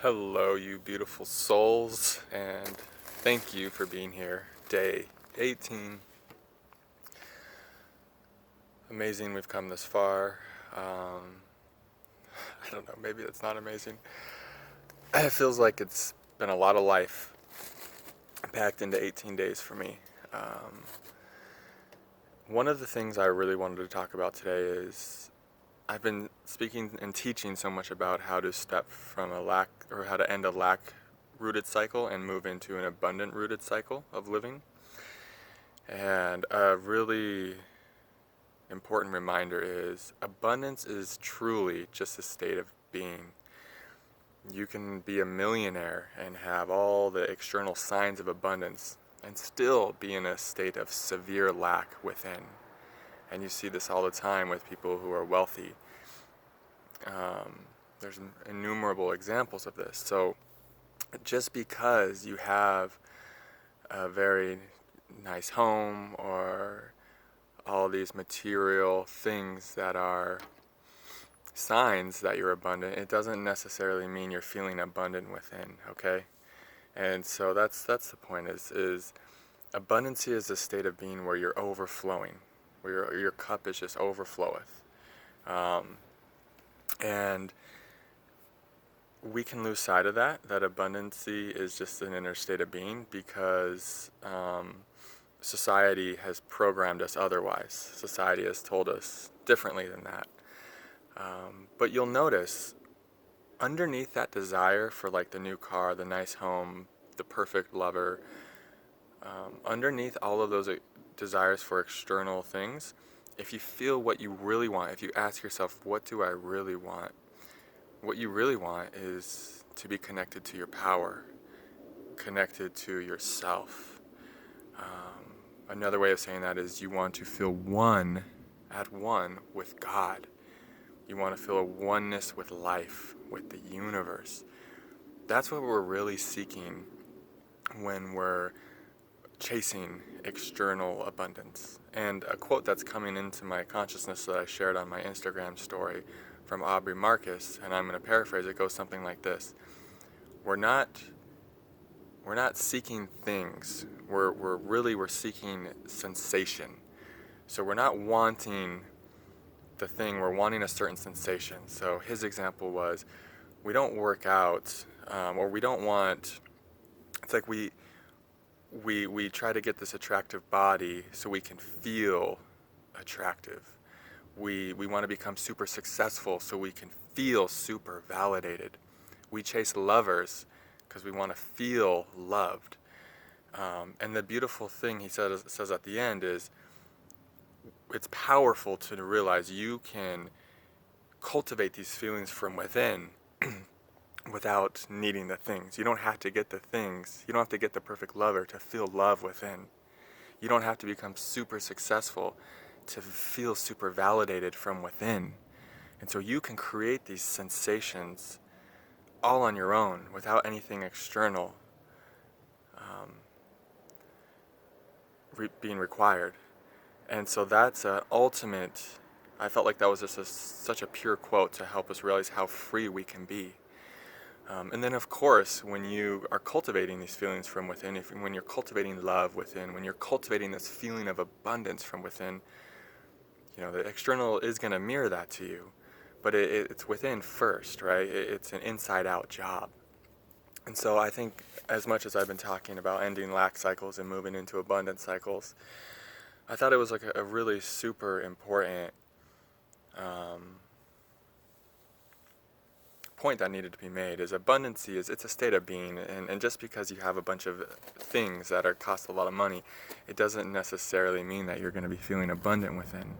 Hello, you beautiful souls, and thank you for being here. Day 18. Amazing we've come this far. I don't know, maybe it's not amazing. It feels like it's been a lot of life packed into 18 days for me. One of the things I really wanted to talk about today is I've been speaking and teaching so much about how to step from a lack, or how to end a lack rooted cycle and move into an abundant rooted cycle of living. And a really important reminder is abundance is truly just a state of being. You can be a millionaire and have all the external signs of abundance and still be in a state of severe lack within. And you see this all the time with people who are wealthy. There's innumerable examples of this. So just because you have a very nice home or all these material things that are signs that you're abundant, it doesn't necessarily mean you're feeling abundant within, okay? And so that's the point is abundancy is a state of being where you're overflowing, where your cup is just overfloweth. And we can lose sight of that abundancy is just an inner state of being because society has programmed us otherwise. Society has told us differently than that. But you'll notice underneath that desire for like the new car, the nice home, the perfect lover, underneath all of those desires for external things, if you feel what you really want, if you ask yourself, what do I really want? What you really want is to be connected to your power, connected to yourself. Another way of saying that is you want to feel at one with God. You want to feel a oneness with life, with the universe. That's what we're really seeking when we're chasing external abundance. And a quote that's coming into my consciousness that I shared on my Instagram story from Aubrey Marcus, and I'm going to paraphrase it, goes something like this. We're not seeking things. We're seeking sensation. So we're not wanting the thing, we're wanting a certain sensation. So his example was, we don't work out, or we don't want, it's like we try to get this attractive body so we can feel attractive. We want to become super successful so we can feel super validated. We chase lovers because we want to feel loved. And the beautiful thing he says at the end is, it's powerful to realize you can cultivate these feelings from within without needing the things. You don't have to get the things. You don't have to get the perfect lover to feel love within. You don't have to become super successful to feel super validated from within. And so you can create these sensations all on your own without anything external being required. And so that's an ultimate, I felt like that was just such a pure quote to help us realize how free we can be. And then of course, when you are cultivating these feelings from within, when you're cultivating love within, when you're cultivating this feeling of abundance from within, the external is going to mirror that to you. But it's within first, right? It's an inside-out job. And so I think as much as I've been talking about ending lack cycles and moving into abundance cycles, I thought it was like a really super important point that needed to be made is abundancy it's a state of being, and just because you have a bunch of things that cost a lot of money, it doesn't necessarily mean that you're going to be feeling abundant within.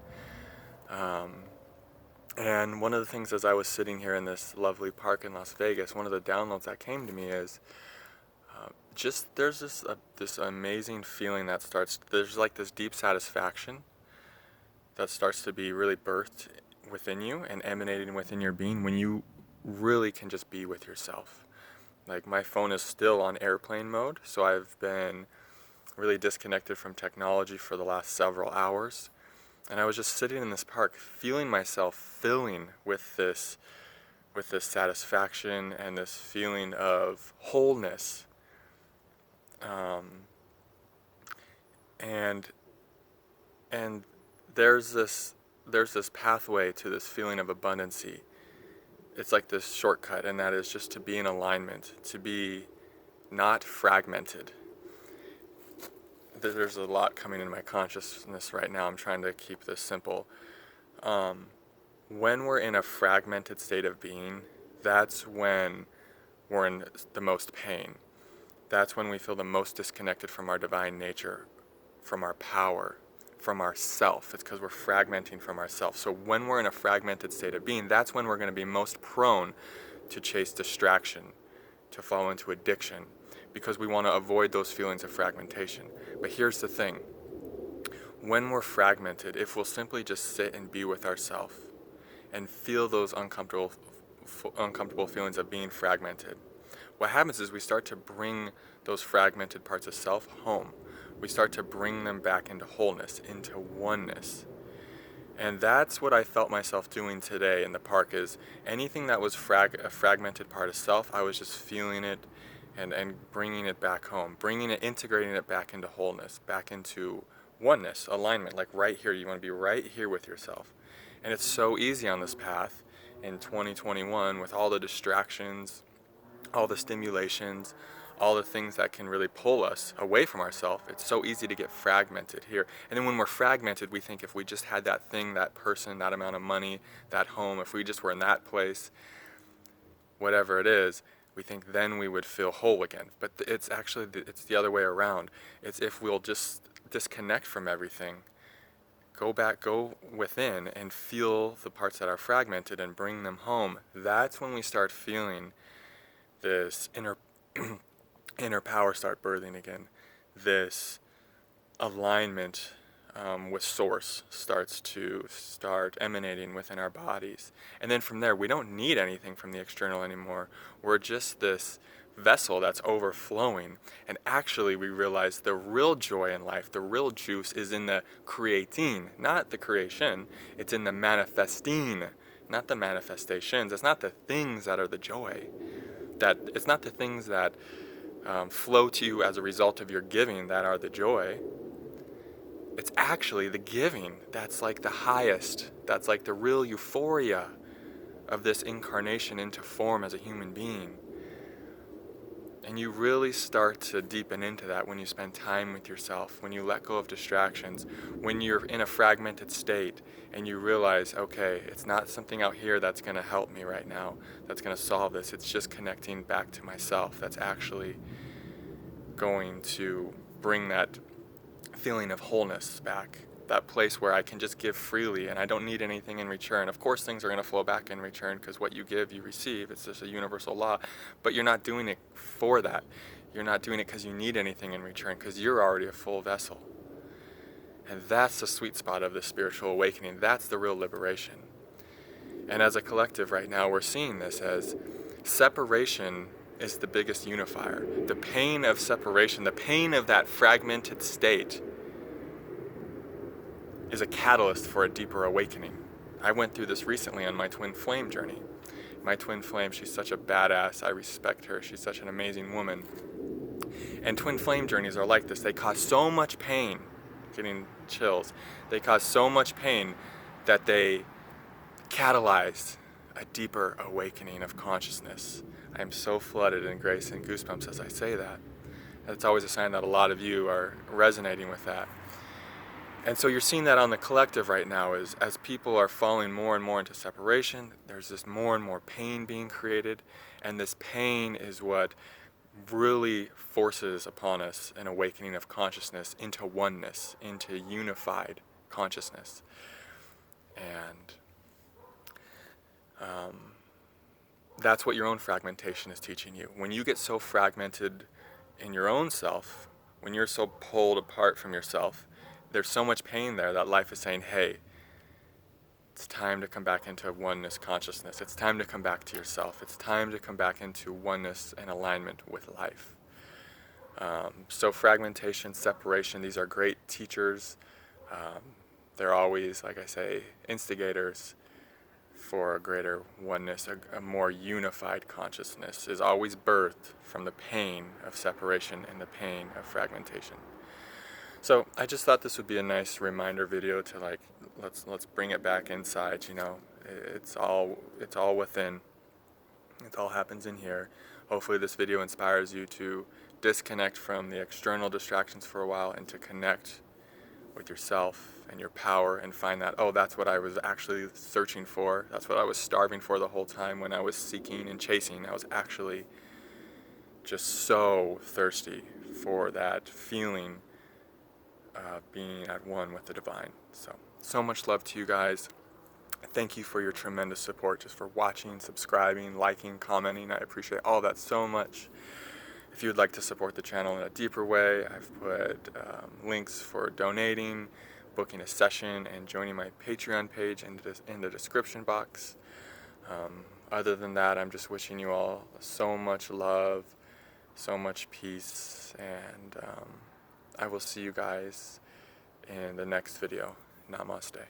And one of the things as I was sitting here in this lovely park in Las Vegas, one of the downloads that came to me is there's this amazing feeling that there's like this deep satisfaction that starts to be really birthed within you and emanating within your being when you really can just be with yourself. Like my phone is still on airplane mode, so I've been really disconnected from technology for the last several hours. And I was just sitting in this park feeling myself filling with this with this satisfaction and this feeling of wholeness. And there's this pathway to this feeling of abundancy. It's like this shortcut, and that is just to be in alignment, to be not fragmented. There's a lot coming into my consciousness right now. I'm trying to keep this simple. When we're in a fragmented state of being, that's when we're in the most pain. That's when we feel the most disconnected from our divine nature, from our power, from ourself. It's because we're fragmenting from ourself. So when we're in a fragmented state of being, that's when we're going to be most prone to chase distraction, to fall into addiction, because we want to avoid those feelings of fragmentation. But here's the thing. When we're fragmented, if we'll simply just sit and be with ourselves and feel those uncomfortable feelings of being fragmented, what happens is we start to bring those fragmented parts of self home. We start to bring them back into wholeness, into oneness. And that's what I felt myself doing today in the park, is anything that was a fragmented part of self, I was just feeling it and bringing it back home, integrating it back into wholeness, back into oneness, alignment, like right here. You want to be right here with yourself. And it's so easy on this path in 2021 with all the distractions, all the stimulations, all the things that can really pull us away from ourselves. It's so easy to get fragmented here. And then when we're fragmented, we think if we just had that thing, that person, that amount of money, that home, if we just were in that place, whatever it is, we think then we would feel whole again. But it's actually, it's the other way around. It's if we'll just disconnect from everything, go within and feel the parts that are fragmented and bring them home. That's when we start feeling this inner power start birthing again. This alignment with source starts emanating within our bodies. And then from there, we don't need anything from the external anymore. We're just this vessel that's overflowing. And actually, we realize the real joy in life, the real juice is in the creating, not the creation. It's in the manifesting, not the manifestations. It's not the things that are the joy. It's not the things that flow to you as a result of your giving that are the joy. It's actually the giving that's like the highest, that's like the real euphoria of this incarnation into form as a human being. And you really start to deepen into that when you spend time with yourself, when you let go of distractions, when you're in a fragmented state and you realize, okay, it's not something out here that's going to help me right now, that's going to solve this. It's just connecting back to myself that's actually going to bring that feeling of wholeness back, that place where I can just give freely and I don't need anything in return. Of course, things are going to flow back in return because what you give, you receive. It's just a universal law. But you're not doing it for that. You're not doing it because you need anything in return, because you're already a full vessel. And that's the sweet spot of the spiritual awakening. That's the real liberation. And as a collective right now, we're seeing this as separation is the biggest unifier. The pain of separation, the pain of that fragmented state, is a catalyst for a deeper awakening. I went through this recently on my twin flame journey. My twin flame, she's such a badass. I respect her. She's such an amazing woman. And twin flame journeys are like this. They cause so much pain, getting chills. They cause so much pain that they catalyzed a deeper awakening of consciousness. I am so flooded in grace and goosebumps as I say that. It's always a sign that a lot of you are resonating with that. And so you're seeing that on the collective right now, is as people are falling more and more into separation, there's this more and more pain being created, and this pain is what really forces upon us an awakening of consciousness into oneness, into unified consciousness. And that's what your own fragmentation is teaching you. When you get so fragmented in your own self, when you're so pulled apart from yourself, there's so much pain there that life is saying, hey, it's time to come back into oneness consciousness. It's time to come back to yourself. It's time to come back into oneness and alignment with life. So fragmentation, separation, these are great teachers. They're always, like I say, instigators, for a greater oneness, a more unified consciousness, is always birthed from the pain of separation and the pain of fragmentation. So I just thought this would be a nice reminder video to, like, let's bring it back inside. You know, it's all within. It all happens in here. Hopefully this video inspires you to disconnect from the external distractions for a while and to connect with yourself and your power and find that, oh, that's what I was actually searching for. That's what I was starving for the whole time when I was seeking and chasing. I was actually just so thirsty for that feeling of being at one with the divine. So much love to you guys. Thank you for your tremendous support, just for watching, subscribing, liking, commenting. I appreciate all that so much. If you would like to support the channel in a deeper way, I've put links for donating, booking a session, and joining my Patreon page in the description box. Other than that, I'm just wishing you all so much love, so much peace, and I will see you guys in the next video. Namaste.